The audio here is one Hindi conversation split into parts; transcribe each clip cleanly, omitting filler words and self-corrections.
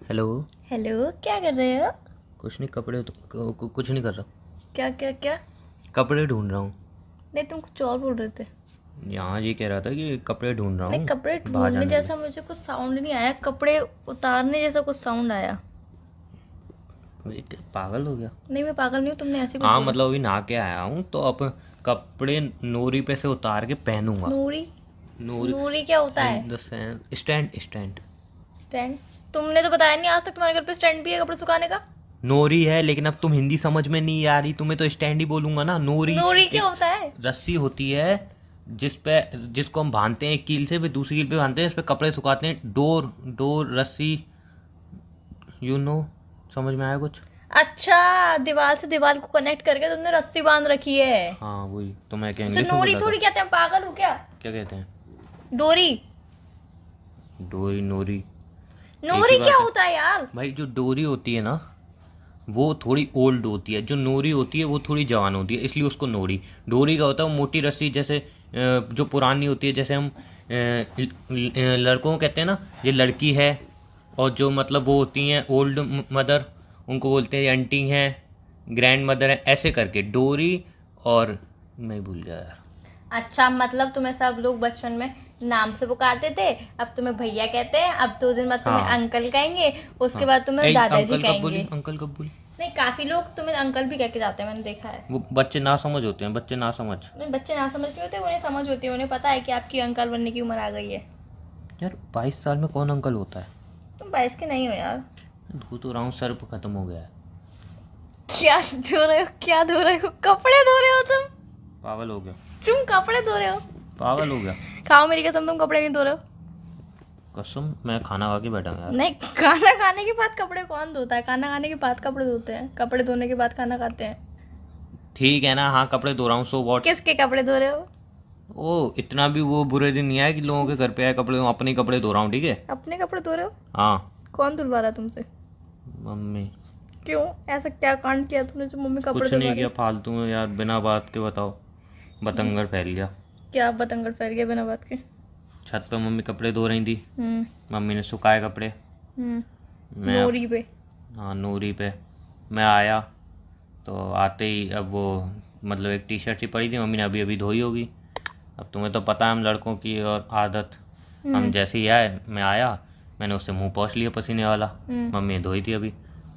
हेलो। हेलो, क्या कर रहे हो? कुछ नहीं, कपड़े कुछ नहीं कर रहा। क्या क्या क्या? कपड़े ढूंढ रहा हूँ। नहीं, तुम कुछ और बोल रहे थे। यहाँ ये कह रहा था कि कपड़े ढूंढ रहा नहीं, हूँ कपड़े बाहर ढूंढने जाने के जैसा लिए। मुझे कुछ साउंड नहीं आया, कपड़े उतारने जैसा कुछ साउंड आया। ये क्या पागल हो गया? नहीं, मैं पागल नहीं हूँ, तुमने ऐसे कुछ हाँ बोला। मतलब अभी नहा के आया हूँ तो अब कपड़े नोरी पे से उतार के पहनूंगा। नूरी? नोरी नूरी क्या होता है? The stand stand. स्टैंड? तुमने तो बताया नहीं आज तक तुम्हारे घर पे स्टैंड भी है कपड़े सुखाने का। नोरी है, लेकिन अब तुम हिंदी समझ में नहीं आ रही, तुम्हें तो स्टैंड ही बोलूंगा ना। नोरी नूरी क्या एक होता है? रस्सी होती है जिसको हम बांधते हैं एक कील से, फिर दूसरी कील पे बांधते हैं, इस पे कपड़े सुखाते हैं। डोर डोर रस्सी, समझ में आया कुछ? अच्छा, दीवार से दीवार को कनेक्ट करके तुमने रस्सी बांध रखी है। हाँ वही तो मैं क्या उसे इंग्लिश में बोल नूरी रहा था। थोड़ी कहते हैं, पागल हो क्या? क्या कहते हैं? डोरी? डोरी नोरी एक ही नूरी क्या बात है होता है यार? भाई। जो डोरी होती है ना वो थोड़ी ओल्ड होती है, जो नोरी होती है वो थोड़ी जवान होती है, इसलिए उसको नोरी। डोरी का होता है वो मोटी रस्सी, जैसे जो पुरानी होती है, जैसे हम लड़कों को कहते हैं ना ये लड़की है, और जो मतलब वो होती हैं ओल्ड मदर, उनको बोलते हैं आंटी हैं, ग्रैंड मदर है, ऐसे करके डोरी। और मैं भूल गया यार। अच्छा, मतलब तुम्हें सब लोग बचपन में नाम से पुकारते थे, अब तुम्हें भैया कहते हैं, अब 2 दिन बाद तुम्हें हाँ अंकल कहेंगे, उसके हाँ। बाद तुम्हें दादाजी अंकल कब बोली? कहेंगे। अंकल कब बोली? नहीं, काफी लोग तुम्हें अंकल भी कह के जाते हैं, मैंने देखा है। वो बच्चे ना समझ होते हैं, बच्चे ना समझ। नहीं, बच्चे ना समझ के होते, उन्हें समझ होती है, उन्हें पता है कि आपकी अंकल बनने की उम्र आ गई है। यार 22 साल में कौन अंकल होता है? तुम 22 के नहीं हो यार। धो तो रहा हूँ, सर पे खत्म हो गया है। क्या धो रहे हो? क्या धो रहे हो? कपड़े धो रहे हो तुम? पागल हो गया। तुम कपड़े धो रहे हो? पागल हो गया। खाओ मेरी कसम, तुम कपड़े नहीं धो रहे हो। कसम, मैं खाना खा के बैठा हूँ यार। नहीं, खाना खाने के बाद कपड़े कौन धोता है? खाना खाने के बाद कपड़े धोते हैं, कपड़े धोने के बाद खाना खाते हैं। ठीक है ना, हाँ कपड़े धो रहा हूँ, सो वॉट। किसके कपड़े धो रहे हो? ओ इतना भी वो बुरे दिन नहीं आए कि लोगों के घर पे आए कपड़े, अपने ही कपड़े धो रहा हूँ, ठीक है। अपने कपड़े धो रहे हो? हाँ कौन धुलवा रहा है तुमसे? मम्मी। क्यों? ऐसा क्या कांड किया तुमने जो मम्मी कपड़े कुछ धुलवा नहीं रही किया है? फालतू में यार, बिना बात के बताओ। बतंगड़ फैल गया। क्या बतंगड़ फैल गया बिना बात के? छत पे मम्मी कपड़े धो रही थी, हम्म। मम्मी ने सुखाए कपड़े। हम्म। मैं नोरी पे? हाँ नूरी पे। मैं आया तो आते ही अब वो मतलब एक टी शर्ट सी पड़ी थी, मम्मी ने अभी अभी धोई होगी। अब तुम्हें तो पता है हम लड़कों की और आदत, हम जैसे ही आए, मैं आया, मैंने उससे मुंह पोंछ लिया पसीने वाला, मम्मी ने धोई थी अभी।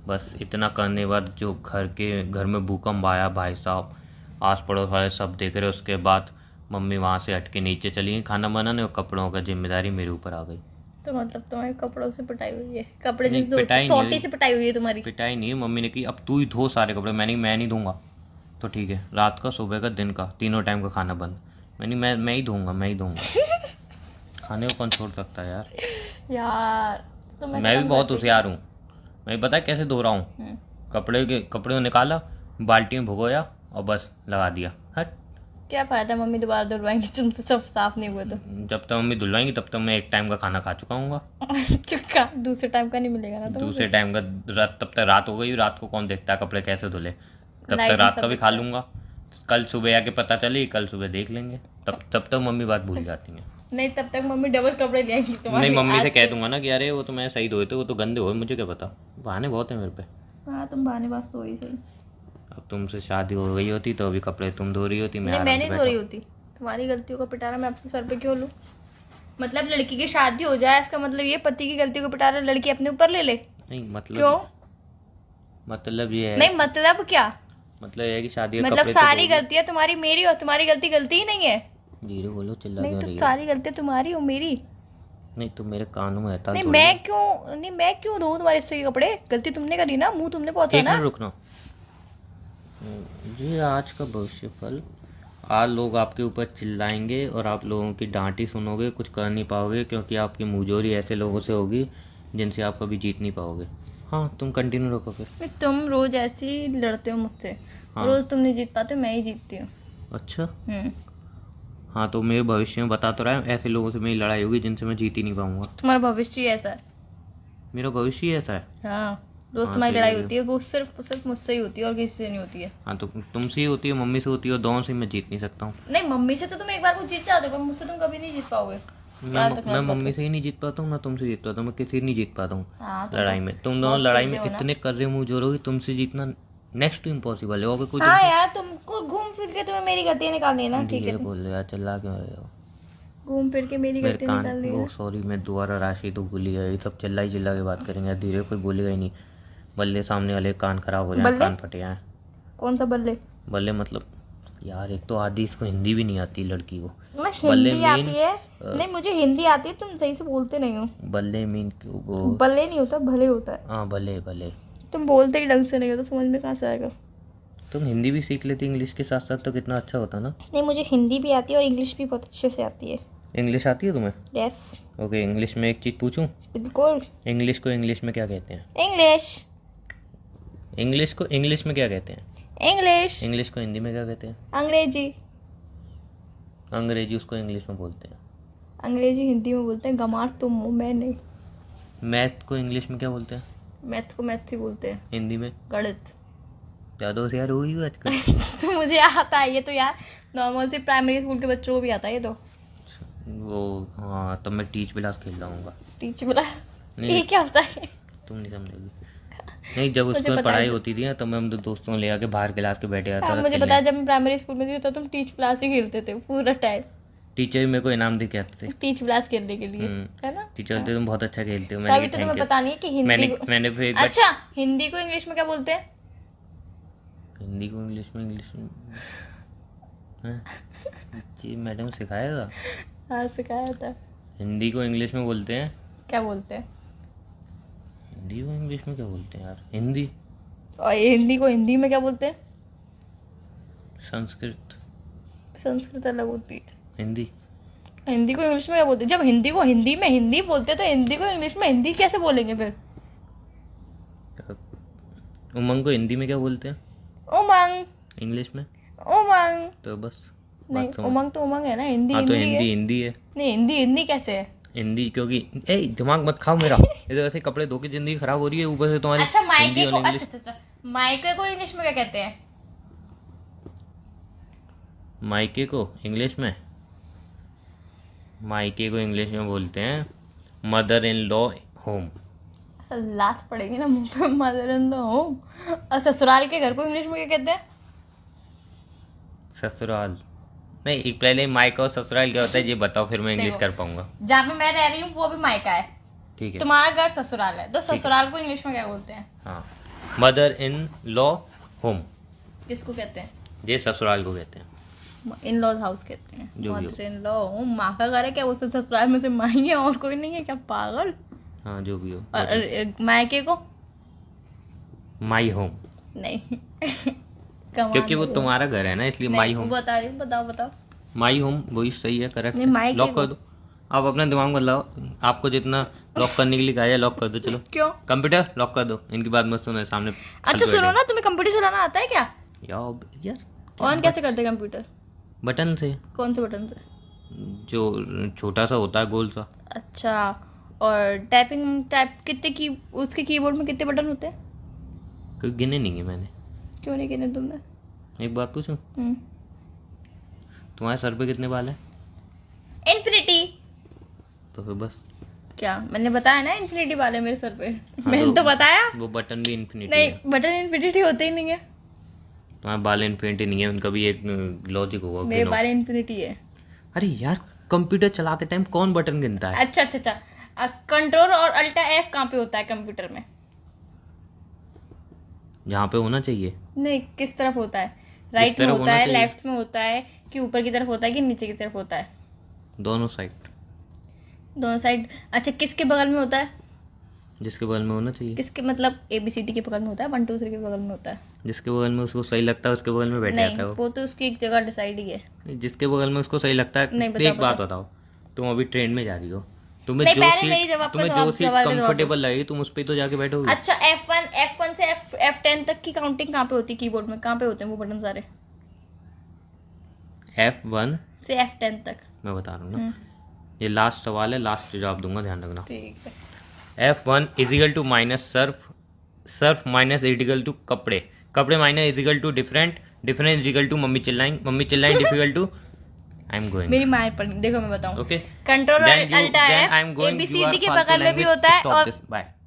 बस इतना करने के बाद जो घर में भूकंप आया भाई साहब, आस पड़ोस वाले सब देख रहे। उसके बाद मम्मी वहाँ से हट के नीचे चली गई खाना बनाने, और कपड़ों का जिम्मेदारी मेरे ऊपर आ गई। तो मतलब तुम्हारे कपड़ों से पिटाई हुई है? कपड़े नहीं, जिस धोती पिटाई नहीं सोटी हुई। से पिटाई हुई है तुम्हारी? पिटाई नहीं, मम्मी ने की अब तू ही धो सारे कपड़े। मैं नहीं धोऊंगा। तो ठीक है, रात का, सुबह का, दिन का, तीनों टाइम का खाना बंद। मैं ही धोऊंगा, मैं ही धोऊंगा। खाने को कौन छोड़ सकता है यार। यार तुम ऐसा मैं भी काम बहुत करते होशियार हूँ। मैं पता है कैसे धो रहा हूँ? क्यों? कपड़े को निकाला, बाल्टी में भिगोया और बस लगा दिया, हट। क्या फायदा, मम्मी दोबारा धुलवाएंगी तुमसे, सब साफ नहीं हुए तो। जब तक मम्मी धुलवाएंगी तब तक मैं एक टाइम का खाना खा चुका हूँगा। चुपका, दूसरे टाइम का नहीं मिलेगा ना दूसरे टाइम का तब तक रात हो गई, रात को कौन देखता है कपड़े कैसे धुले। तब Night तक में रात सब का भी दिखता खा है। लूंगा। कल सुबह आके पता चली, कल सुबह देख लेंगे। तब तक मम्मी बात भूल जाती है। नहीं, तब तक मम्मी डबल कपड़े ले आएंगी तुम्हारे। नहीं, मम्मी से आज कह के। दूंगा ना कि अरे वो तो मैं सही धोए थे, वो तो गंदे हुए, मुझे क्या पता। बहाने बहुत है मेरे पे। हाँ, तुम बहाने बात तो ही सही। अब तुमसे शादी हो गई होती तो अभी कपड़े तुम धो रही होती, मैं नहीं, आराम मैं से नहीं धो रही बैठा। होती। तुम्हारी गलतियों का पिटारा मैं अपने सर पे क्यों लूँ? मतलब लड़की की शादी हो जाए इसका मतलब ये पति की गलतियों का पिटारा लड़की अपने ऊपर ले ले? नहीं क्यों? मतलब ये है। नहीं, मतलब क्या? मतलब ये है कि शादी के मतलब कपड़े तो सारी धोगी। गलतियां तुम्हारी मेरी, और तुम्हारी गलती गलती ही नहीं है? धीरे बोलो, चिल्ला नहीं, क्यों तो रही है? सारी गलतियां तुम्हारी और मेरी। नहीं तुम मेरे कानों में रहता नहीं, थोड़ी है। मैं क्यों धोऊं तुम्हारे हिस्से के कपड़े? गलती तुमने करी ना, मुंह तुमने पहुंचा एक ना। मिनट रुकना। जी आज का भविष्य फल। आज लोग आपके ऊपर चिल्लाएंगे और आप लोगों की डांट ही सुनोगे, कुछ कर नहीं पाओगे, क्योंकि आपकी मुंहजोरी ऐसे लोगों से होगी जिनसे आप कभी जीत नहीं पाओगे। हाँ तुम कंटिन्यू रखो फिर। नहीं, तुम रोज ऐसे ही लड़ते हो मुझसे। हाँ। रोज तुम नहीं जीत पाते, मैं ही जीतती हूँ। अच्छा। हम्म। हाँ तो मेरे भविष्य में बता तो रहा है, ऐसे लोगों से मेरी लड़ाई होगी जिनसे मैं जीत ही नहीं पाऊंगा। तुम्हारा भविष्य ही ऐसा है। मेरा भविष्य ही ऐसा है। हाँ, रोज हाँ, तुम्हारी तो लड़ाई ये- होती है, वो सिर्फ मुझसे ही होती है और किसी से नहीं होती है। हाँ तो तुमसे ही होती है, मम्मी से होती है, और दोनों से मैं जीत नहीं सकता हूँ। नहीं, मम्मी से तो तुम एक बार को जीत जाते हो, पर मुझसे तुम कभी नहीं जीत पाओगे। मैं मम्मी से ही नहीं जीत पाता हूँ, ना तुमसे जीत पाता हूँ, मैं किसी से नहीं जीत पाता हूँ हाँ तो लड़ाई में। तुम दोनों लड़ाई में इतने कर्रे मुंह जोड़ोगे, तुमसे जीतना नेक्स्ट टू इम्पॉसिबल है। और कुछ हाँ यार, तुमको घूम फिर के तुम्हें मेरी गलतियाँ निकालनी है ना, ठीक है? धीरे बोल रहे यार, चिल्ला क्यों रहे हो? घूम फिर के मेरी मेरे गलतियाँ कान निकालनी है वो ना। सॉरी, मैं दोबारा राशि तो भूल ही गया। ये सब चिल्ला के बात करेंगे यार, धीरे कोई बोलेगा ही नहीं। बल्ले सामने वाले कान खराब हो जाए, बल्ले? कान फटे जाए। कौन सा बल्ले? बल्ले मतलब यार, एक तो आदि इसको हिंदी भी नहीं आती लड़की को। मैं बल्ले हिंदी आती है। नहीं, मुझे हिंदी आती है, तुम सही से बोलते नहीं हो। बल्ले मीन वो, बल्ले नहीं होता, भले होता है। हाँ भले भले। तुम बोलते ही ढंग से नहीं हो तो समझ में कहाँ से आएगा? तुम हिंदी भी सीख लेती इंग्लिश के साथ साथ तो कितना अच्छा होता ना। नहीं, मुझे हिंदी भी आती है और इंग्लिश भी बहुत अच्छे से आती है। इंग्लिश आती है तुम्हें? यस, ओके, इंग्लिश में एक चीज़ पूछूं? बिल्कुल। इंग्लिश को इंग्लिश में क्या कहते हैं? इंग्लिश। इंग्लिश को इंग्लिश में क्या कहते हैं? इंग्लिश। इंग्लिश को हिंदी में क्या कहते हैं? अंग्रेजी। अंग्रेजी उसको इंग्लिश में बोलते हैं। अंग्रेजी हिंदी में बोलते हैं, गमार तुम हो, मैं नहीं। मैथ को इंग्लिश में क्या बोलते हैं? मैथ को मैथ ही बोलते हैं। हिंदी में? गणित। ज़्यादा होशियार हो गई हो आजकल। तो मुझे आता है ये तो यार, नॉर्मल से प्राइमरी स्कूल के बच्चों को भी आता है ये तो। वो हाँ, तब मैं टीच क्लास खेल रहा टीचर बोला नहीं। ये क्या होता है? तुम नहीं समझोगी। नहीं, जब मुझे उसमें पता पढ़ाई है। होती थी ना, तो मैं हम दोस्तों ले आके बाहर क्लास के बैठे जाता हाँ, था मुझे खेलने। पता है, जब मैं प्राइमरी स्कूल में थी तो तुम टीच क्लास ही खेलते थे पूरा टाइम। टीचर भी मेरे को इनाम दे के आते थे। टीच क्लास खेलने के लिए, है ना? टीचर बोलते तुम बहुत अच्छा खेलते हो। तभी मैंने तो कहा तुम्हें थैंक पता नहीं है कि यू। हिंदी को। मैंने फिर एक बार अच्छा, हिंदी को इंग्लिश में क्या बोलते हैं? हिंदी को इंग्लिश में हैं? जी मैडम सिखाया था। हाँ, सिखाया था। हिंदी को इंग्लिश में बोलते हैं। क्या बोलते हैं? हिंदी को इंग्लिश में क्या बोलते हैं यार? हिंदी। और हिंदी को हिंदी में क्या बोलते हैं? संस्कृत। संस्कृत अलग होती है। हिंदी। हिंदी को इंग्लिश में क्या बोलते हैं? जब हिंदी को हिंदी में हिंदी बोलते हैं तो हिंदी को इंग्लिश में हिंदी कैसे बोलेंगे फिर? उमंग को हिंदी में क्या बोलते हैं? उमंग। इंग्लिश में? उमंग। तो बस नहीं, बात समझ। उमंग तो उमंग है ना, हिंदी हाँ तो हिंदी है। हिंदी हिंदी है। नहीं, हिंदी हिंदी कैसे है? हिंदी क्योंकि दिमाग मत खाओ मेरा। इधर ऐसे कपड़े धो के जिंदगी खराब हो रही है, ऊपर से तुम्हारी अच्छा, हिंदी मायके और को, इंग्लिश। अच्छा, मायके को इंग्लिश में क्या कहते हैं? मायके को इंग्लिश में? मायके को इंग्लिश में बोलते हैं मदर इन लॉ होम। ऐसा लात पड़ेगी ना मुंह पे, मदर इन द होम। और ससुराल के घर को इंग्लिश में क्या कहते हैं? ससुराल नहीं, एक पहले मायका और ससुराल क्या होता है ये बताओ, फिर मैं इंग्लिश कर पाऊंगा। जहाँ पे मैं रह रही हूँ वो भी मायका है, ठीक है। तुम्हारा घर ससुराल है, तो ससुराल को इंग्लिश में क्या बोलते हैं? हाँ, मदर इन लॉ होम। किसको कहते हैं? ये ससुराल को कहते हैं। इन लॉज हाउस कहते हैं। जो भी हो। मदर इन लॉ होम, माँ का घर है क्या? वो सब ससुराल में से माई है और कोई नहीं है क्या, पागल? हाँ जो भी हो। और मायके को? माई होम, नहीं। क्योंकि वो तुम्हारा घर है ना, इसलिए माई होम। बता रही हूँ, बताओ बताओ। माई होम वही सही है, करेक्ट नहीं, है। माई लॉक के कर दो। आप अपना दिमाग मत लाओ, आपको जितना लॉक करने के लिए कहा जाए लॉक कर दो। चलो क्यों? कंप्यूटर लॉक कर दो, इनकी बात मत सुनो सामने। अच्छा सुनो ना, तुम्हें कंप्यूटर चलाना आता है क्या? यार ऑन कैसे करते हैं कंप्यूटर? बटन से, कौन से बटन से? जो छोटा सा होता है गोल सा। अच्छा, और टाइप कितने की, उसके कीबोर्ड में कितने बटन होते हैं? कोई गिने नहीं है मैंने। क्यों नहीं गिने तुमने? एक बात पूछूं, हम्म। तुम्हारे सर पे कितने बाल हैं? इन्फिनिटी। तो फिर बस। क्या मैंने बताया ना, इन्फिनिटी वाले मेरे सर पे। हाँ, मैंने तो बताया। वो बटन भी इन्फिनिटी नहीं, है। बटन इन्फिनिटी होते ही नहीं है। तुम्हारे बाल इन्फिनिटी नहीं है, उनका भी एक लॉजिक होगा। मेरे गिनो। बारे इन्फिनिटी है। अरे यार, कंप्यूटर चलाते टाइम कौन बटन गिनता है? अच्छा अच्छा अच्छा, कंट्रोल और अल्टा F कहाँ पे होता है कंप्यूटर में? जहाँ पे होना चाहिए। नहीं, किस तरफ होता है? राइट में तरफ होता होना है, चाहिए। लेफ्ट में होता है, कि ऊपर की तरफ होता है, कि नीचे की तरफ होता है? दोनों साइड। दोनों साइड। अच्छा, किसके बगल में होता है? जिसके बगल में होना चाहिए। किसके मतलब ABCD के बगल में होता है, 1 2 3 के बगल में होता है? जिसके बगल में उसको सही लगता है उसके बगल में बैठ जाता है नहीं, वो। वो तो उसकी एक जगह डिसाइड ही है। जिसके बगल में उसको सही लगता है। नहीं, बताओ, एक बात बताओ, तुम अभी ट्रेन में जा रही हो, तुम्हें नहीं, जो पहले मेरी जवाब सीट का तुम्हें जो सीट सवाल का जवाब कंफर्टेबल लगेगी तुम उस पे तो जाके बैठोगे। अच्छा, F1 से F10 तक की काउंटिंग कहाँ पे होती है कीबोर्ड में? कहाँ पे होते हैं वो बटन सारे? F1 से F10 तक। मैं बता रहा हूँ ना, ये लास्ट सवाल है, लास्ट जवाब दूंगा, ध्यान रखना। ठीक है। F1 equal to minus surf minus equal to कपड़े, कपड़े minus equal to different, difference equal to मम्मी चिल्लाएं difficult to I am going. मेरी मार पड़ी, देखो मैं बताऊं। Okay control Then you- alt then I'm है, going, you ABCD are के फालतू बगल में भी language. होता है Stop और this. Bye.